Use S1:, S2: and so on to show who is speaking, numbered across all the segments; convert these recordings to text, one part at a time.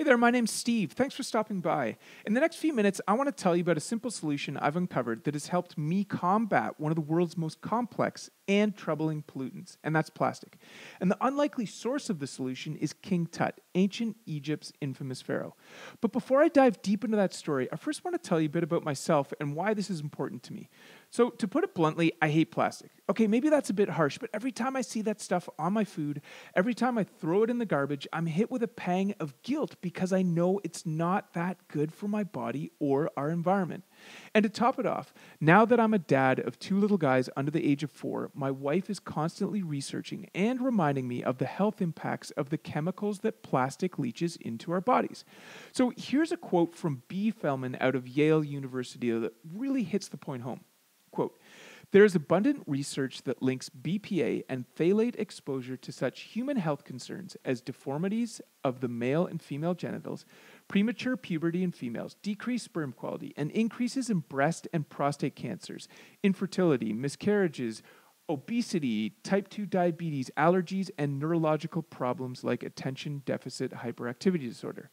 S1: Hey there, my name's Steve. Thanks for stopping by. In the next few minutes, I want to tell you about a simple solution I've uncovered that has helped me combat one of the world's most complex and troubling pollutants, and that's plastic. And the unlikely source of the solution is King Tut, ancient Egypt's infamous pharaoh. But before I dive deep into that story, I first want to tell you a bit about myself and why this is important to me. So, to put it bluntly, I hate plastic. Okay, maybe that's a bit harsh, but every time I see that stuff on my food, every time I throw it in the garbage, I'm hit with a pang of guilt because I know it's not that good for my body or our environment. And to top it off, now that I'm a dad of two little guys under the age of 4, my wife is constantly researching and reminding me of the health impacts of the chemicals that plastic leaches into our bodies. So here's a quote from B. Feldman out of Yale University that really hits the point home. Quote, "There is abundant research that links BPA and phthalate exposure to such human health concerns as deformities of the male and female genitals, premature puberty in females, decreased sperm quality, and increases in breast and prostate cancers, infertility, miscarriages, obesity, type 2 diabetes, allergies, and neurological problems like attention deficit hyperactivity disorder."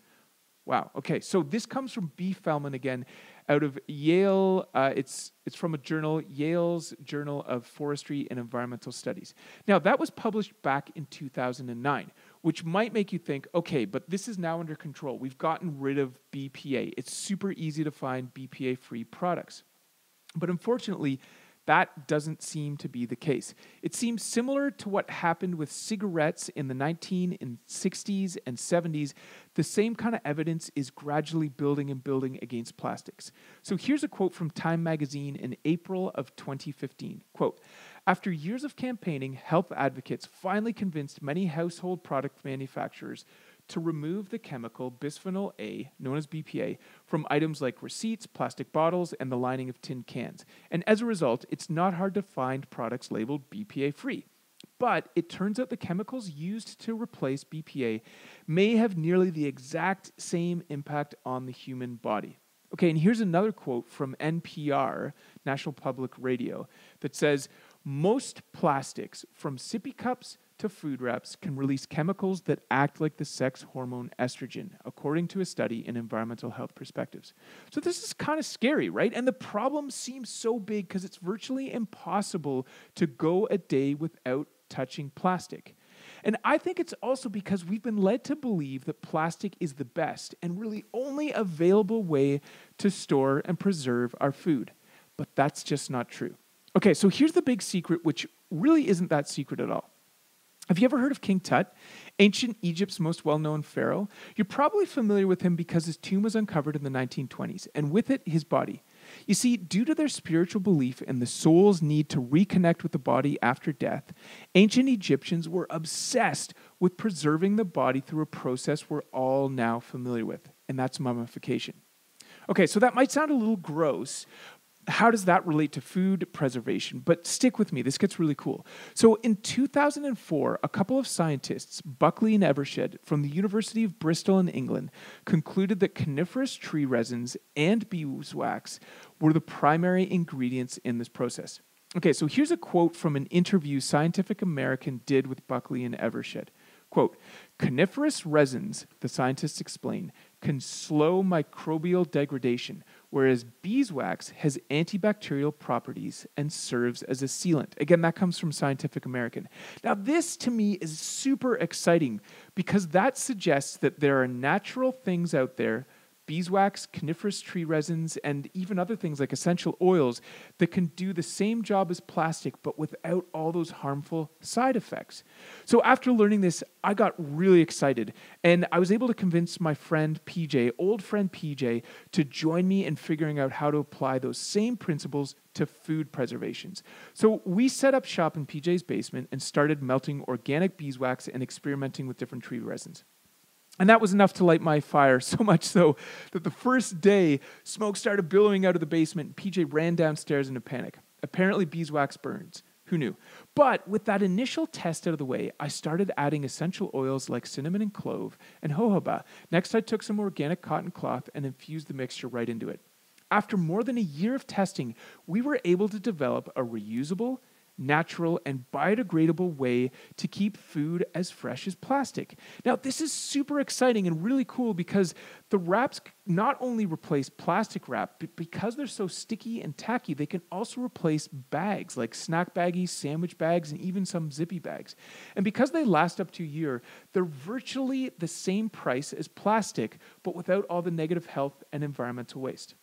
S1: Wow. Okay. So this comes from B. Feldman again, out of Yale. It's from a journal, Yale's Journal of Forestry and Environmental Studies. Now that was published back in 2009, which might make you think, okay, but this is now under control. We've gotten rid of BPA. It's super easy to find BPA-free products, but unfortunately, that doesn't seem to be the case. It seems similar to what happened with cigarettes in the 1960s and 70s. The same kind of evidence is gradually building and building against plastics. So here's a quote from Time magazine in April of 2015. Quote, "After years of campaigning, health advocates finally convinced many household product manufacturers to remove the chemical bisphenol A, known as BPA, from items like receipts, plastic bottles, and the lining of tin cans. And as a result, it's not hard to find products labeled BPA-free. But it turns out the chemicals used to replace BPA may have nearly the exact same impact on the human body." Okay, and here's another quote from NPR, National Public Radio, that says, "Most plastics, from sippy cups to food wraps, can release chemicals that act like the sex hormone estrogen, according to a study in Environmental Health Perspectives." So this is kind of scary, right? And the problem seems so big because it's virtually impossible to go a day without touching plastic. And I think it's also because we've been led to believe that plastic is the best and really only available way to store and preserve our food. But that's just not true. Okay, so here's the big secret, which really isn't that secret at all. Have you ever heard of King Tut, ancient Egypt's most well-known pharaoh? You're probably familiar with him because his tomb was uncovered in the 1920s, and with it, his body. You see, due to their spiritual belief in the soul's need to reconnect with the body after death, ancient Egyptians were obsessed with preserving the body through a process we're all now familiar with, and that's mummification. Okay, so that might sound a little gross. How does that relate to food preservation? But stick with me, this gets really cool. So in 2004, a couple of scientists, Buckley and Evershed, from the University of Bristol in England, concluded that coniferous tree resins and beeswax were the primary ingredients in this process. Okay, so here's a quote from an interview Scientific American did with Buckley and Evershed. Quote, "Coniferous resins," the scientists explain, "can slow microbial degradation, whereas beeswax has antibacterial properties and serves as a sealant." Again, that comes from Scientific American. Now, this to me is super exciting because that suggests that there are natural things out there, beeswax, coniferous tree resins, and even other things like essential oils that can do the same job as plastic, but without all those harmful side effects. So after learning this, I got really excited, and I was able to convince my friend PJ, old friend PJ, to join me in figuring out how to apply those same principles to food preservations. So we set up shop in PJ's basement and started melting organic beeswax and experimenting with different tree resins. And that was enough to light my fire, so much so that the first day, smoke started billowing out of the basement, and PJ ran downstairs in a panic. Apparently, beeswax burns. Who knew? But with that initial test out of the way, I started adding essential oils like cinnamon and clove and jojoba. Next, I took some organic cotton cloth and infused the mixture right into it. After more than a year of testing, we were able to develop a reusable, natural, and biodegradable way to keep food as fresh as plastic. Now, this is super exciting and really cool because the wraps not only replace plastic wrap, but because they're so sticky and tacky, they can also replace bags like snack baggies, sandwich bags, and even some zippy bags. And because they last up to a year, they're virtually the same price as plastic, but without all the negative health and environmental waste.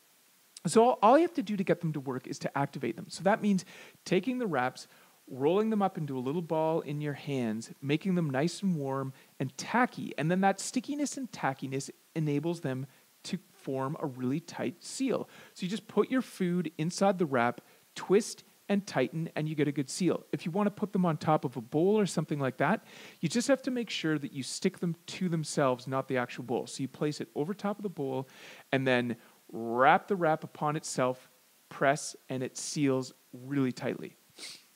S1: So all you have to do to get them to work is to activate them. So that means taking the wraps, rolling them up into a little ball in your hands, making them nice and warm and tacky. And then that stickiness and tackiness enables them to form a really tight seal. So you just put your food inside the wrap, twist and tighten, and you get a good seal. If you want to put them on top of a bowl or something like that, you just have to make sure that you stick them to themselves, not the actual bowl. So you place it over top of the bowl and then wrap the wrap upon itself, press, and it seals really tightly.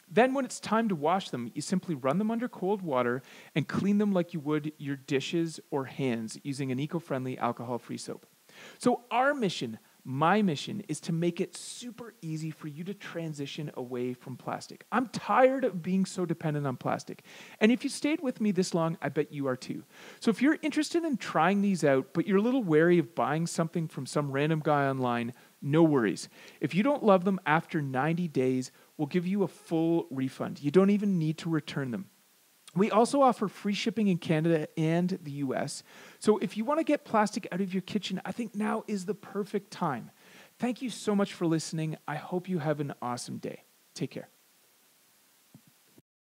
S1: Then when it's time to wash them, you simply run them under cold water and clean them like you would your dishes or hands using an eco-friendly alcohol-free soap. So our mission, my mission, is to make it super easy for you to transition away from plastic. I'm tired of being so dependent on plastic. And if you stayed with me this long, I bet you are too. So if you're interested in trying these out, but you're a little wary of buying something from some random guy online, no worries. If you don't love them after 90 days, we'll give you a full refund. You don't even need to return them. We also offer free shipping in Canada and the US. So if you want to get plastic out of your kitchen, I think now is the perfect time. Thank you so much for listening. I hope you have an awesome day. Take care.